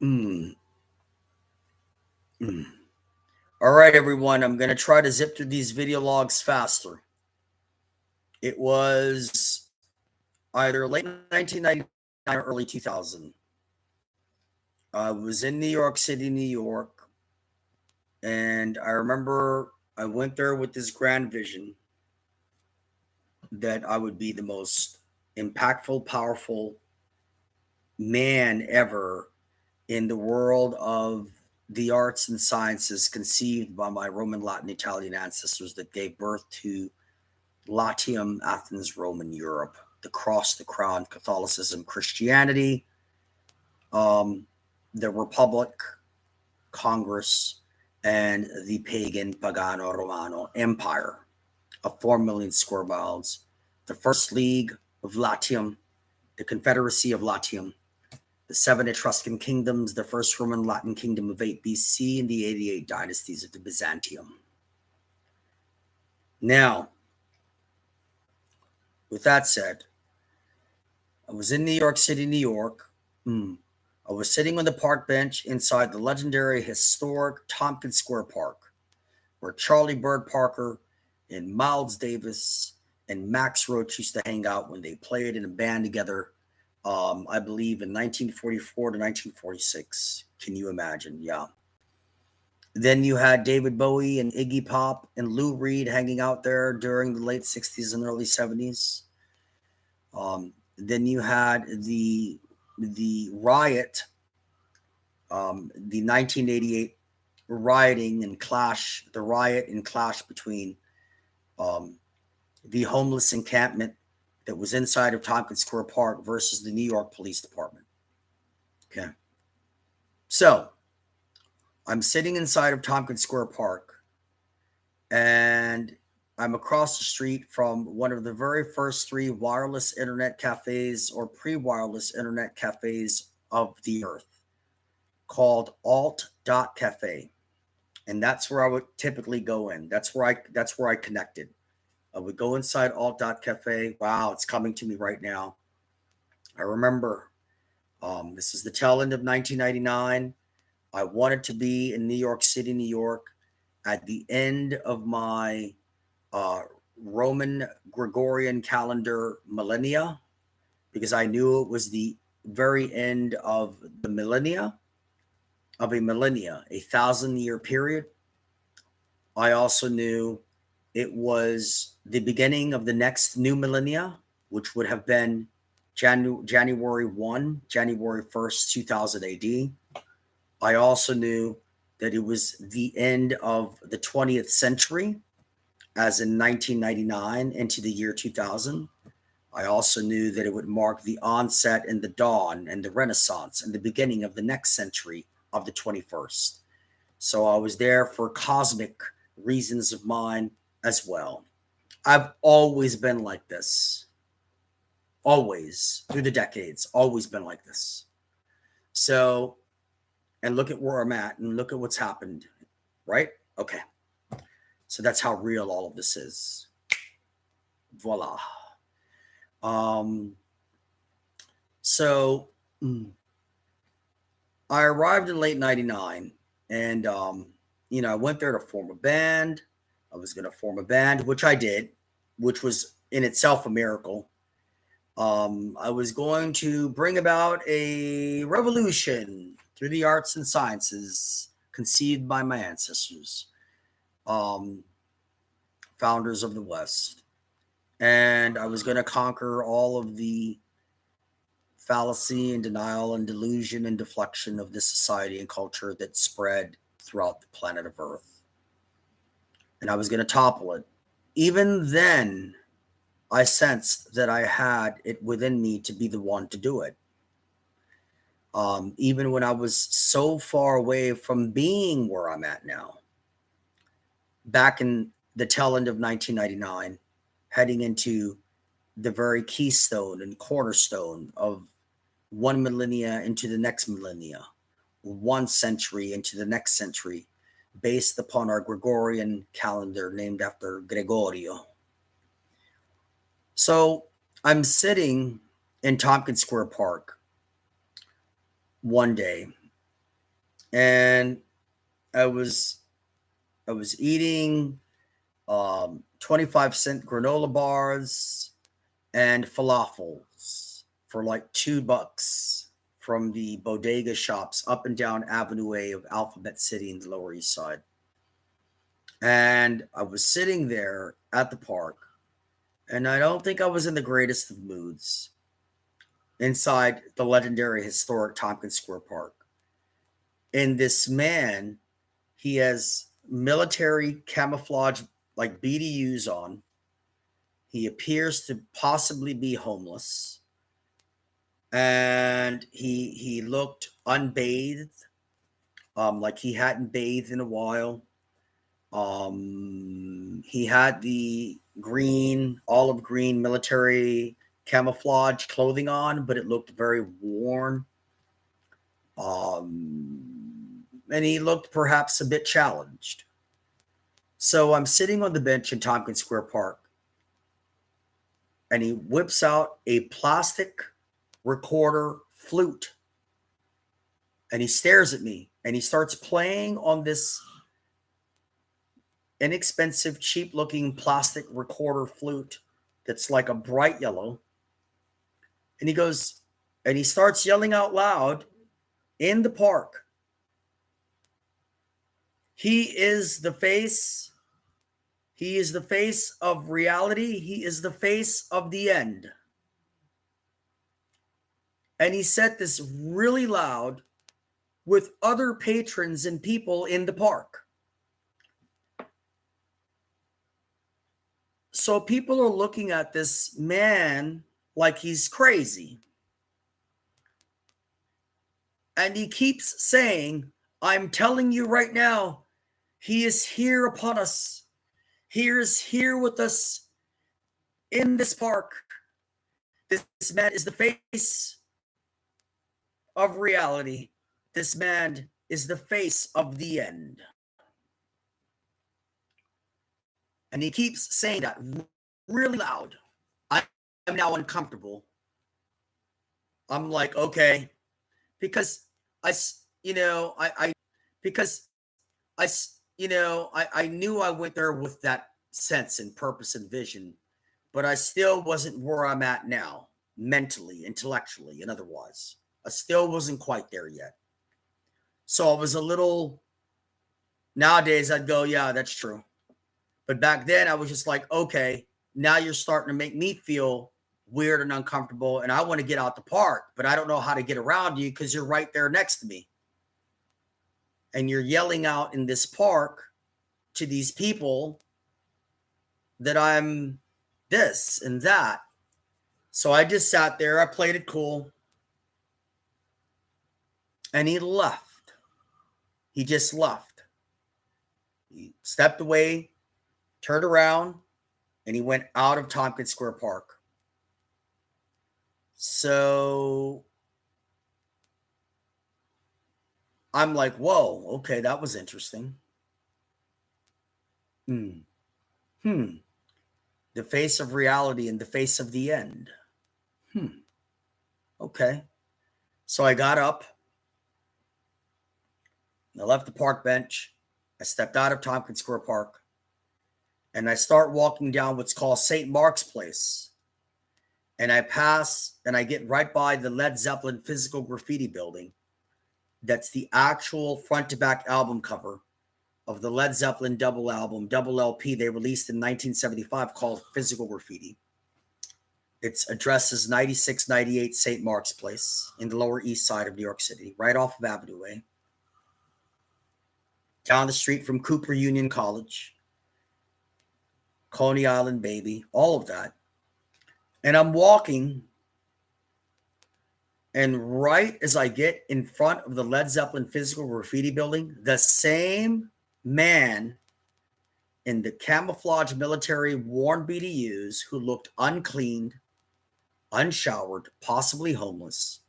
Mm, mm. All right, everyone. I'm going to try to zip through these video logs faster. It was either late 1999 or early 2000. I was in New York City, New York, and I remember I went there with this grand vision that I would be the most impactful, powerful man ever in the world of the arts and sciences, conceived by my Roman, Latin, Italian ancestors that gave birth to Latium, Athens, Roman Europe, the cross, the crown, Catholicism, Christianity, the Republic, Congress, and the pagan Pagano Romano Empire of 4 million square miles, the First League of Latium, the Confederacy of Latium, the 7 Etruscan kingdoms, the First Roman Latin kingdom of 8 BC, and the 88 dynasties of the Byzantium. Now, with that said, I was in New York City, New York. I was sitting on the park bench inside the legendary historic Tompkins Square Park, where Charlie Bird Parker and Miles Davis and Max Roach used to hang out when they played in a band together, I believe in 1944 to 1946. Can you imagine? Yeah. Then you had David Bowie and Iggy Pop and Lou Reed hanging out there during the late 60s and early 70s. Then you had the riot, the 1988 rioting and clash, the riot and clash between the homeless encampment that was inside of Tompkins Square Park versus the New York Police Department. Okay. So I'm sitting inside of Tompkins Square Park, and I'm across the street from one of the very first 3 wireless internet cafes or pre-wireless internet cafes of the earth, called Alt.Cafe. And that's where I would typically go in. That's where I connected. I would go inside Alt.Cafe. Wow, it's coming to me right now. I remember this is the tail end of 1999. I wanted to be in New York City, New York, at the end of my Roman Gregorian calendar millennia, because I knew it was the very end of the millennia, of a millennia, a 1,000-year period. I also knew it was the beginning of the next new millennia, which would have been January 1st, 2000 AD. I also knew that it was the end of the 20th century, as in 1999 into the year 2000. I also knew that it would mark the onset and the dawn and the Renaissance and the beginning of the next century of the 21st. So I was there for cosmic reasons of mine as well. I've always been like this. Always, through the decades, always been like this. So, and look at where I'm at and look at what's happened, right? Okay. So that's how real all of this is. Voila. So I arrived in late 99, and I went there to form a band. I was going to form a band, which I did, which was in itself a miracle. I was going to bring about a revolution through the arts and sciences conceived by my ancestors, founders of the West. And I was going to conquer all of the fallacy and denial and delusion and deflection of this society and culture that spread throughout the planet of Earth. And I was going to topple it. Even then, I sensed that I had it within me to be the one to do it. Even when I was so far away from being where I'm at now, back in the tail end of 1999, heading into the very keystone and cornerstone of one millennia into the next millennia, 1 century into the next century, based upon our Gregorian calendar named after Gregorio. So I'm sitting in Tompkins Square Park one day, And I was eating 25-cent granola bars and falafels for like $2 from the bodega shops up and down Avenue A of Alphabet City in the Lower East Side. And I was sitting there at the park, and I don't think I was in the greatest of moods inside the legendary historic Tompkins Square Park. And this man, he has military camouflage like BDUs on. He appears to possibly be homeless. And he looked unbathed, like he hadn't bathed in a while. He had the olive green military camouflage clothing on, but it looked very worn. And he looked perhaps a bit challenged. So I'm sitting on the bench in Tompkins Square Park, and he whips out a plastic recorder flute, and he stares at me, and he starts playing on this inexpensive, cheap-looking plastic recorder flute that's like a bright yellow. And he goes, and he starts yelling out loud in the park, "He is the face. He is the face of reality. He is the face of the end." And he said this really loud with other patrons and people in the park. So people are looking at this man like he's crazy. And he keeps saying, "I'm telling you right now, he is here upon us. He is here with us in this park. This man is the face of reality. This man is the face of the end." And he keeps saying that really loud. I'm now uncomfortable. I'm like, okay, because I knew I went there with that sense and purpose and vision, but I still wasn't where I'm at now, mentally, intellectually, and otherwise. I still wasn't quite there yet. So I was a little, nowadays I'd go, yeah, that's true. But back then I was just like, okay, now you're starting to make me feel weird and uncomfortable, and I want to get out the park, but I don't know how to get around you because you're right there next to me. And you're yelling out in this park to these people that I'm this and that. So I just sat there. I played it cool. And he left. He just left. He stepped away, turned around, and he went out of Tompkins Square Park. So I'm like, whoa, okay, that was interesting. The face of reality and the face of the end. Okay. So I got up. I left the park bench. I stepped out of Tompkins Square Park. And I start walking down what's called St. Mark's Place. And I pass, and I get right by the Led Zeppelin physical graffiti building. That's the actual front-to-back album cover of the Led Zeppelin double album, double LP they released in 1975 called Physical Graffiti. Its address is 9698 St. Mark's Place in the Lower East Side of New York City, right off of Avenue A. Down the street from Cooper Union College, Coney Island, baby, all of that. And I'm walking, and right as I get in front of the Led Zeppelin physical graffiti building, the same man in the camouflage military worn BDUs who looked uncleaned, unshowered, possibly homeless,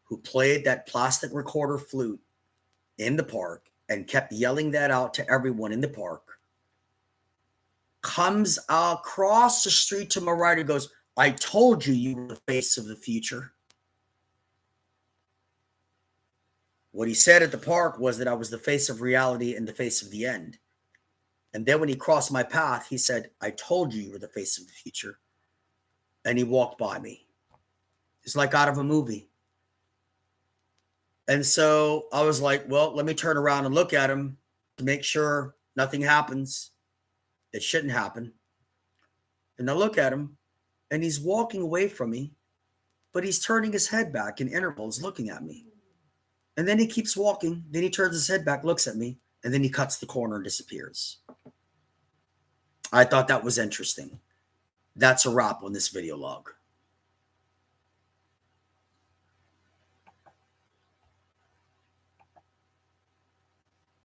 who played that plastic recorder flute in the park and kept yelling that out to everyone in the park, comes across the street to my right and goes, "I told you you were the face of the future." What he said at the park was that I was the face of reality and the face of the end. And then when he crossed my path, he said, I told you were the face of the future. And he walked by me. It's like out of a movie. And so I was like, well, let me turn around and look at him to make sure nothing happens. It shouldn't happen. And I look at him, and he's walking away from me, but he's turning his head back in intervals, looking at me. And then he keeps walking. Then he turns his head back, looks at me, and then he cuts the corner and disappears. I thought that was interesting. That's a wrap on this video log.